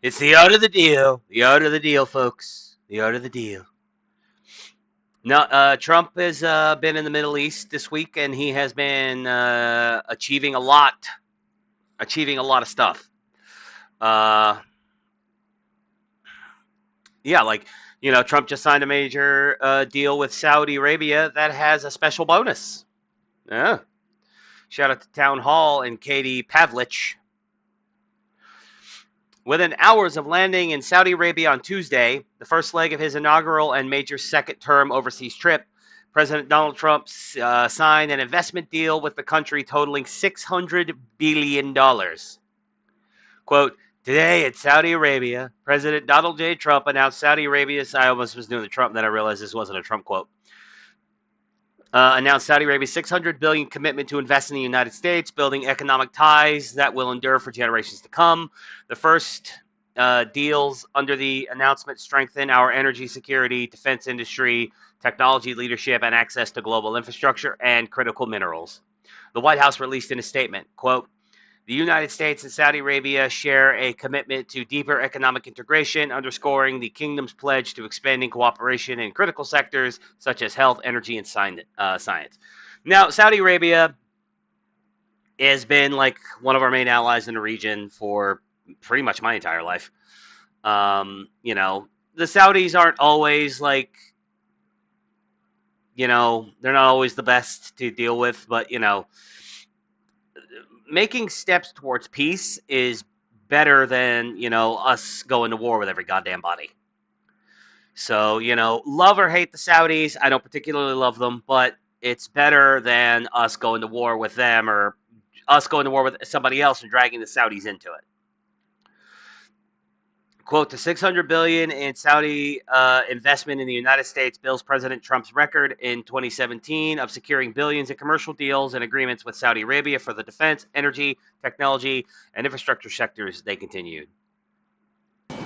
It's the art of the deal. The art of the deal, folks. The art of the deal. Now, Trump has been in the Middle East this week, and he has been achieving a lot of stuff. Uh, yeah, like Trump just signed a major deal with Saudi Arabia that has a special bonus. Yeah, shout out to Town Hall and Katie Pavlich. Within hours of landing in Saudi Arabia on Tuesday, the first leg of his inaugural and major second-term overseas trip, President Donald Trump signed an investment deal with the country totaling $600 billion. Quote, today at Saudi Arabia, President Donald J. Trump announced Saudi Arabia's, I almost was doing the Trump, then I realized this wasn't a Trump quote, announced Saudi Arabia's $600 billion commitment to invest in the United States, building economic ties that will endure for generations to come. The first deals under the announcement strengthen our energy security, defense industry, technology leadership, and access to global infrastructure and critical minerals. The White House released in a statement, quote, the United States and Saudi Arabia share a commitment to deeper economic integration, underscoring the kingdom's pledge to expanding cooperation in critical sectors such as health, energy, and science. Now, Saudi Arabia has been like one of our main allies in the region for pretty much my entire life. The Saudis aren't always like, they're not always the best to deal with, but, making steps towards peace is better than us going to war with every goddamn body. So love or hate the Saudis, I don't particularly love them, but it's better than us going to war with them or us going to war with somebody else and dragging the Saudis into it. Quote, the $600 billion in Saudi investment in the United States builds President Trump's record in 2017 of securing billions in commercial deals and agreements with Saudi Arabia for the defense, energy, technology, and infrastructure sectors, they continued. And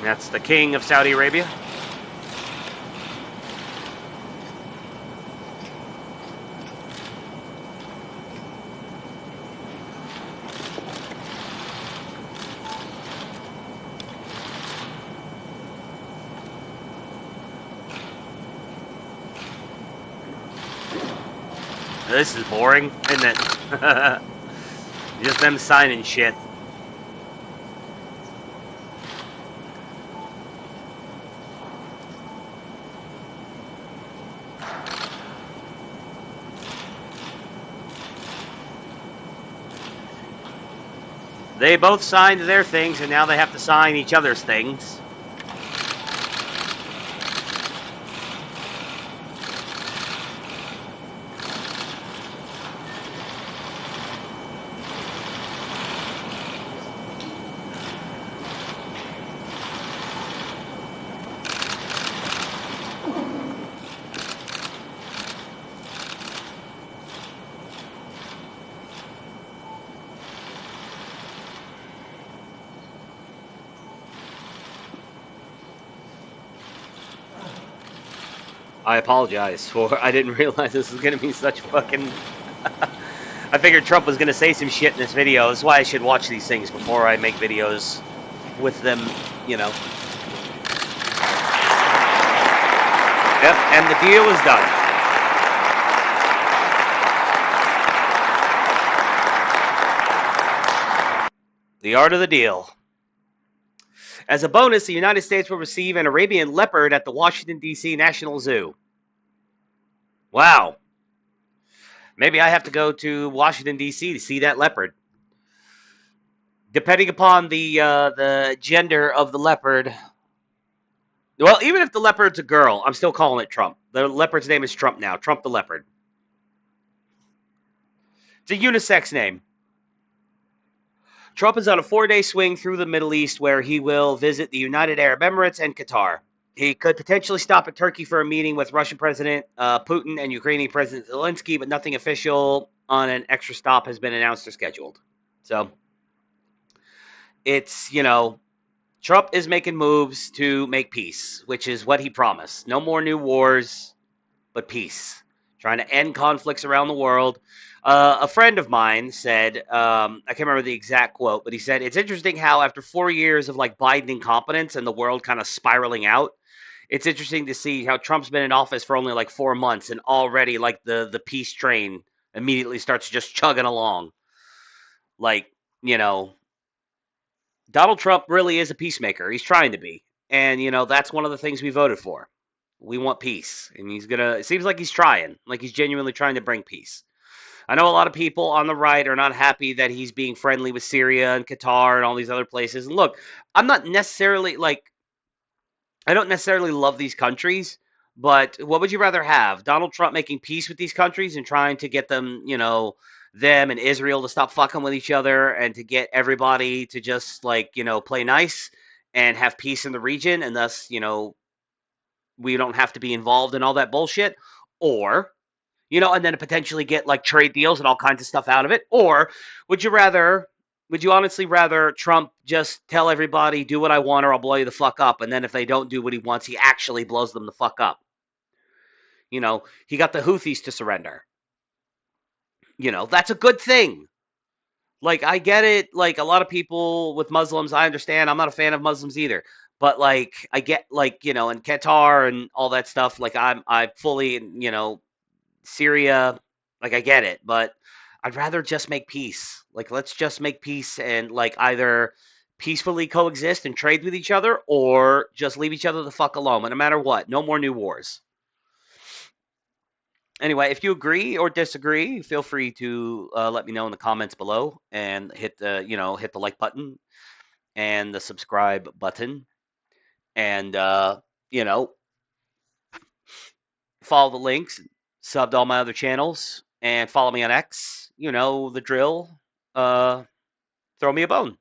that's the king of Saudi Arabia. This is boring, isn't it? Just them signing shit. They both signed their things, and now they have to sign each other's things. I apologize for. I didn't realize this was going to be such fucking. I figured Trump was going to say some shit in this video. That's why I should watch these things before I make videos with them, Yep, and the deal is done. The art of the deal. As a bonus, the United States will receive an Arabian leopard at the Washington, D.C. National Zoo. Wow. Maybe I have to go to Washington, D.C. to see that leopard. Depending upon the gender of the leopard. Well, even if the leopard's a girl, I'm still calling it Trump. The leopard's name is Trump now. Trump the leopard. It's a unisex name. Trump is on a 4-day swing through the Middle East where he will visit the United Arab Emirates and Qatar. He could potentially stop at Turkey for a meeting with Russian President Putin and Ukrainian President Zelensky, but nothing official on an extra stop has been announced or scheduled. So it's, Trump is making moves to make peace, which is what he promised. No more new wars, but peace. trying to end conflicts around the world. A friend of mine said, I can't remember the exact quote, but he said, it's interesting how after 4 years of like Biden incompetence and the world kind of spiraling out, it's interesting to see how Trump's been in office for only like 4 months and already like the peace train immediately starts just chugging along. Like, you know, Donald Trump really is a peacemaker. He's trying to be. And, that's one of the things we voted for. We want peace. And it seems like he's trying, like he's genuinely trying to bring peace. I know a lot of people on the right are not happy that he's being friendly with Syria and Qatar and all these other places. And look, I'm not necessarily like, I don't necessarily love these countries, but what would you rather have? Donald Trump making peace with these countries and trying to get them, them and Israel to stop fucking with each other and to get everybody to just like, play nice and have peace in the region and thus, we don't have to be involved in all that bullshit? Or, and then potentially get like trade deals and all kinds of stuff out of it? Or would you rather would you honestly rather Trump just tell everybody, do what I want or I'll blow you the fuck up? And then if they don't do what he wants, he actually blows them the fuck up. He got the Houthis to surrender. That's a good thing. Like, I get it. Like, a lot of people with Muslims, I understand. I'm not a fan of Muslims either. But, like, I get, like, and Qatar and all that stuff. Like, I fully, Syria, like, I get it. But I'd rather just make peace. Like, let's just make peace and, like, either peacefully coexist and trade with each other or just leave each other the fuck alone. But no matter what, no more new wars. Anyway, if you agree or disagree, feel free to let me know in the comments below and hit the like button and the subscribe button and follow the links, sub to all my other channels, and follow me on X. You know the drill. Throw me a bone.